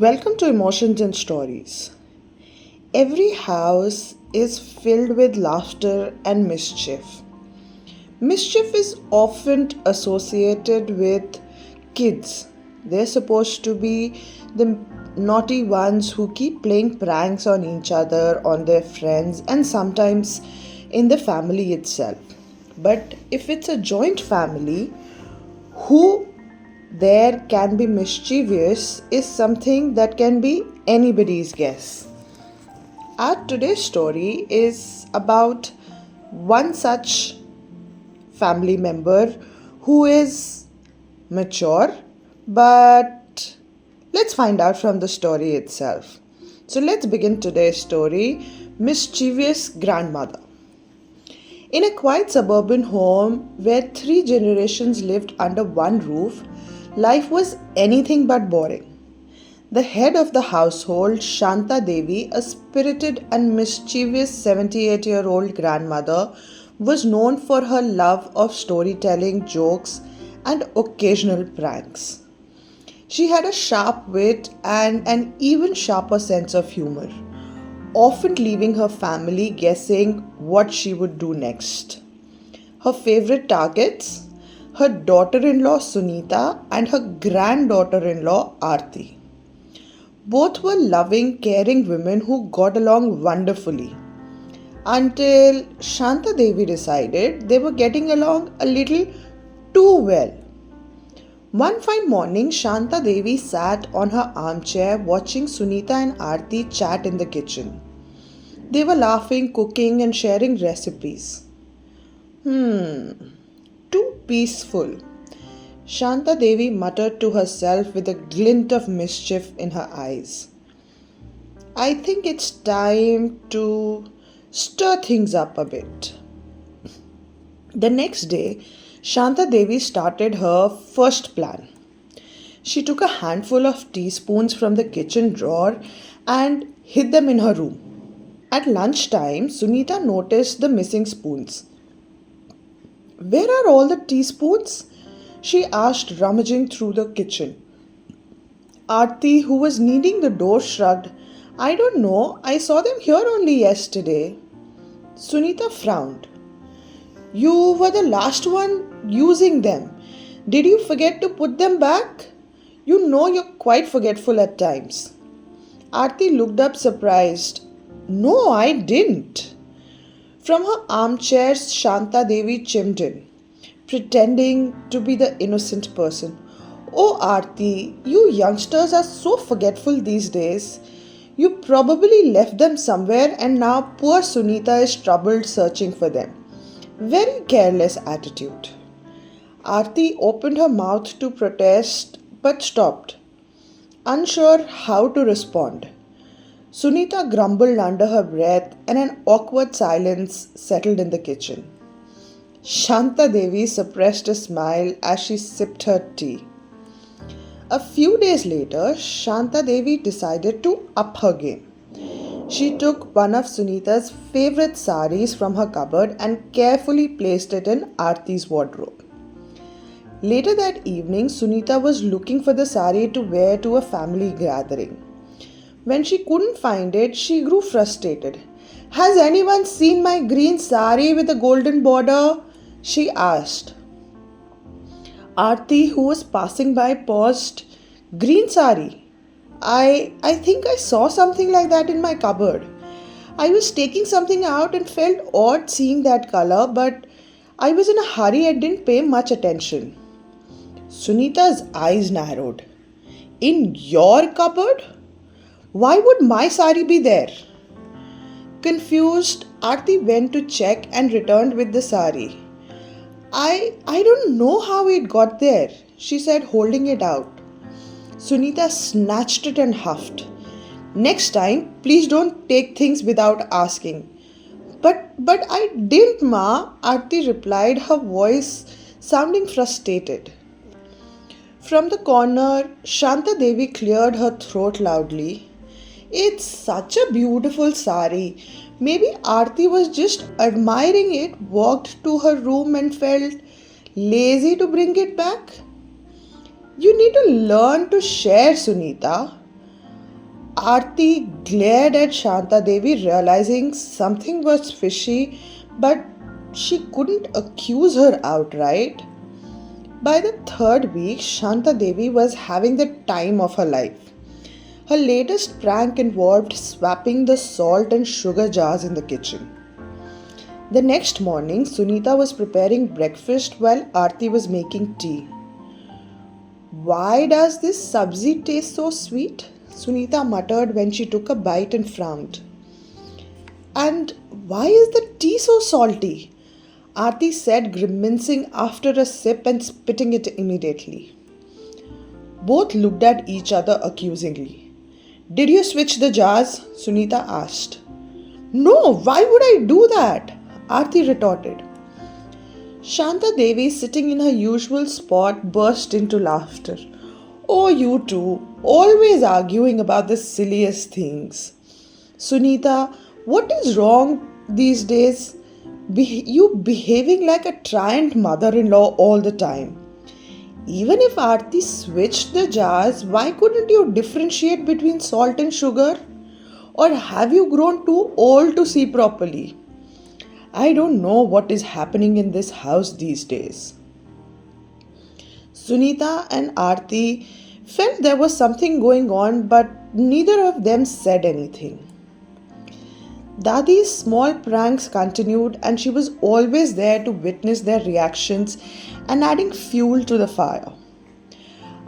Welcome to Emotions and Stories. Every house is filled with laughter and mischief. Mischief is often associated with kids. They're supposed to be the naughty ones who keep playing pranks on each other, on their friends, and sometimes in the family itself. But if it's a joint family, who there can be mischievous is something that can be anybody's guess. Our today's story is about one such family member who is mature, but let's find out from the story itself. So let's begin today's story, Mischievous Grandmother. In a quiet suburban home where three generations lived under one roof, life was anything but boring. The head of the household, Shanta Devi, a spirited and mischievous 78-year-old grandmother, was known for her love of storytelling, jokes, and occasional pranks. She had a sharp wit and an even sharper sense of humor, often leaving her family guessing what she would do next. Her favorite targets? Her daughter in law Sunita and her granddaughter in law Aarti. Both were loving, caring women who got along wonderfully until Shanta Devi decided they were getting along a little too well. One fine morning, Shanta Devi sat on her armchair watching Sunita and Aarti chat in the kitchen. They were laughing, cooking, and sharing recipes. Too peaceful, Shanta Devi muttered to herself with a glint of mischief in her eyes. I think it's time to stir things up a bit. The next day, Shanta Devi started her first plan. She took a handful of teaspoons from the kitchen drawer and hid them in her room. At lunchtime, Sunita noticed the missing spoons. Where are all the teaspoons? She asked, rummaging through the kitchen. Aarti, who was kneading the dough, shrugged. I don't know, I saw them here only yesterday. Sunita frowned. You were the last one using them. Did you forget to put them back? You know you're quite forgetful at times. Aarti looked up surprised. No, I didn't. From her armchair, Shanta Devi chimed in, pretending to be the innocent person. Oh, Aarti, you youngsters are so forgetful these days. You probably left them somewhere and now poor Sunita is troubled searching for them. Very careless attitude. Aarti opened her mouth to protest but stopped, unsure how to respond. Sunita grumbled under her breath and an awkward silence settled in the kitchen. Shanta Devi suppressed a smile as she sipped her tea. A few days later, Shanta Devi decided to up her game. She took one of Sunita's favorite saris from her cupboard and carefully placed it in Aarti's wardrobe. Later that evening, Sunita was looking for the sari to wear to a family gathering. When she couldn't find it, she grew frustrated. Has anyone seen my green sari with a golden border? She asked. Aarti, who was passing by, paused. Green sari? I think I saw something like that in my cupboard. I was taking something out and felt odd seeing that color, but I was in a hurry and didn't pay much attention. Sunita's eyes narrowed. In your cupboard? Why would my sari be there? Confused, Aarti went to check and returned with the sari. I don't know how it got there, she said, holding it out. Sunita snatched it and huffed. Next time, please don't take things without asking. But I didn't, Ma, Aarti replied, her voice sounding frustrated. From the corner, Shanta Devi cleared her throat loudly. It's such a beautiful sari. Maybe Aarti was just admiring it, walked to her room and felt lazy to bring it back. You need to learn to share, Sunita. Aarti glared at Shanta Devi, realizing something was fishy, but she couldn't accuse her outright. By the third week, Shanta Devi was having the time of her life. Her latest prank involved swapping the salt and sugar jars in the kitchen. The next morning, Sunita was preparing breakfast while Aarti was making tea. Why does this sabzi taste so sweet? Sunita muttered when she took a bite and frowned. And why is the tea so salty? Aarti said, grimacing after a sip and spitting it immediately. Both looked at each other accusingly. Did you switch the jars? Sunita asked. No, why would I do that? Aarti retorted. Shanta Devi, sitting in her usual spot, burst into laughter. Oh, you two, always arguing about the silliest things. Sunita, what is wrong these days? You behaving like a tyrant mother-in-law all the time. Even if Aarti switched the jars, why couldn't you differentiate between salt and sugar? Or have you grown too old to see properly? I don't know what is happening in this house these days. Sunita and Aarti felt there was something going on, but neither of them said anything. Dadi's small pranks continued, and she was always there to witness their reactions and adding fuel to the fire.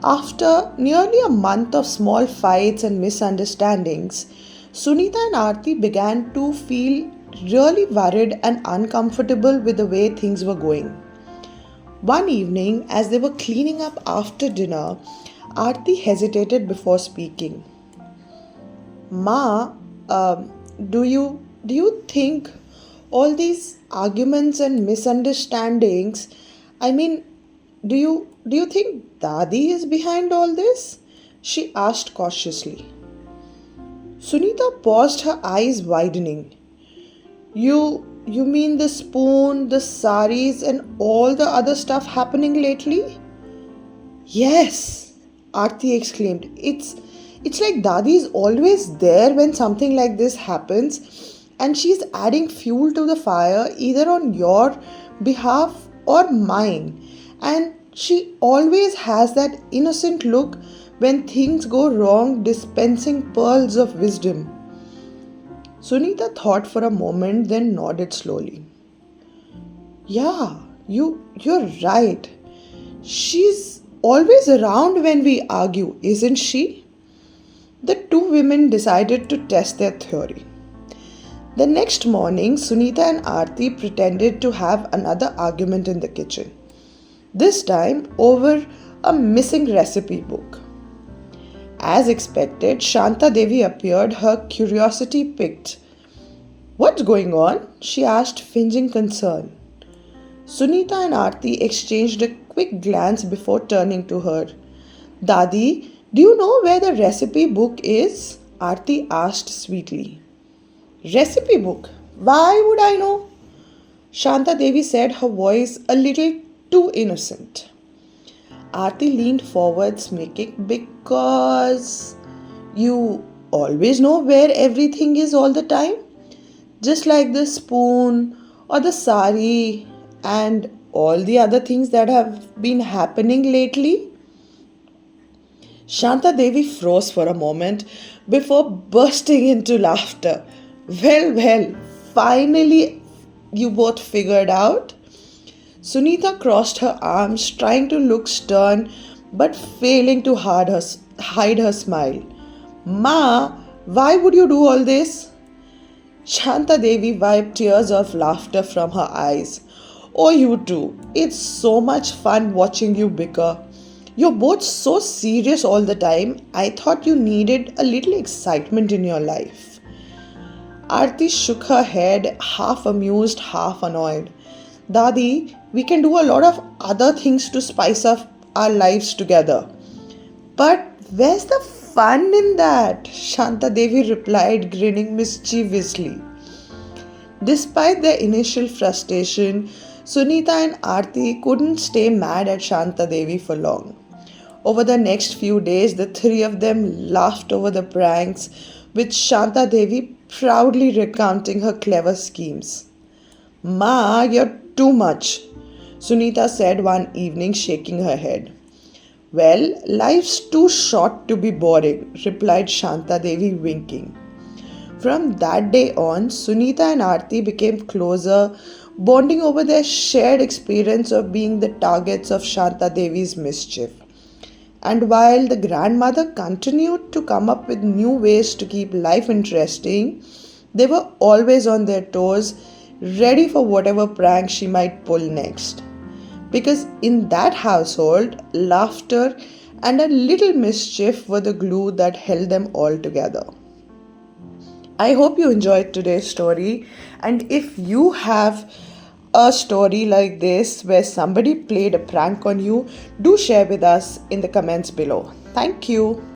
After nearly a month of small fights and misunderstandings, Sunita and Aarti began to feel really worried and uncomfortable with the way things were going. One evening, as they were cleaning up after dinner, Aarti hesitated before speaking. Ma, do you think all these arguments and misunderstandings? I mean, do you think Dadi is behind all this? She asked cautiously. Sunita paused, her eyes widening. You mean the spoon, the saris, and all the other stuff happening lately? Yes, Aarti exclaimed. It's like Dadi is always there when something like this happens, and she's adding fuel to the fire either on your behalf or mine. And she always has that innocent look when things go wrong, dispensing pearls of wisdom. Sunita thought for a moment, then nodded slowly. Yeah, you're right. She's always around when we argue, isn't she? The two women decided to test their theory. The next morning, Sunita and Aarti pretended to have another argument in the kitchen. This time over a missing recipe book. As expected, Shanta Devi appeared, her curiosity piqued. What's going on? She asked, finging concern. Sunita and Aarti exchanged a quick glance before turning to her. Dadi, do you know where the recipe book is? Aarti asked sweetly. Recipe book? Why would I know? Shanta Devi said, her voice a little too innocent. Aarti leaned forward, smirking, because you always know where everything is all the time? Just like the spoon or the sari and all the other things that have been happening lately? Shanta Devi froze for a moment before bursting into laughter. Well, finally you both figured out? Sunita crossed her arms, trying to look stern but failing to hide her smile. Ma, why would you do all this? Shanta Devi wiped tears of laughter from her eyes. Oh, you two, it's so much fun watching you bicker. You're both so serious all the time. I thought you needed a little excitement in your life. Aarti shook her head, half amused, half annoyed. Dadi, we can do a lot of other things to spice up our lives together. But where's the fun in that? Shanta Devi replied, grinning mischievously. Despite their initial frustration, Sunita and Aarti couldn't stay mad at Shanta Devi for long. Over the next few days, the three of them laughed over the pranks, with Shanta Devi proudly recounting her clever schemes. Ma, you're too much, Sunita said one evening, shaking her head. Well, life's too short to be boring, replied Shanta Devi, winking. From that day on, Sunita and Aarti became closer, bonding over their shared experience of being the targets of Shanta Devi's mischief. And while the grandmother continued to come up with new ways to keep life interesting, they were always on their toes, ready for whatever prank she might pull next. Because in that household, laughter and a little mischief were the glue that held them all together. I hope you enjoyed today's story. And if you have a story like this where somebody played a prank on you, do share with us in the comments below. Thank you.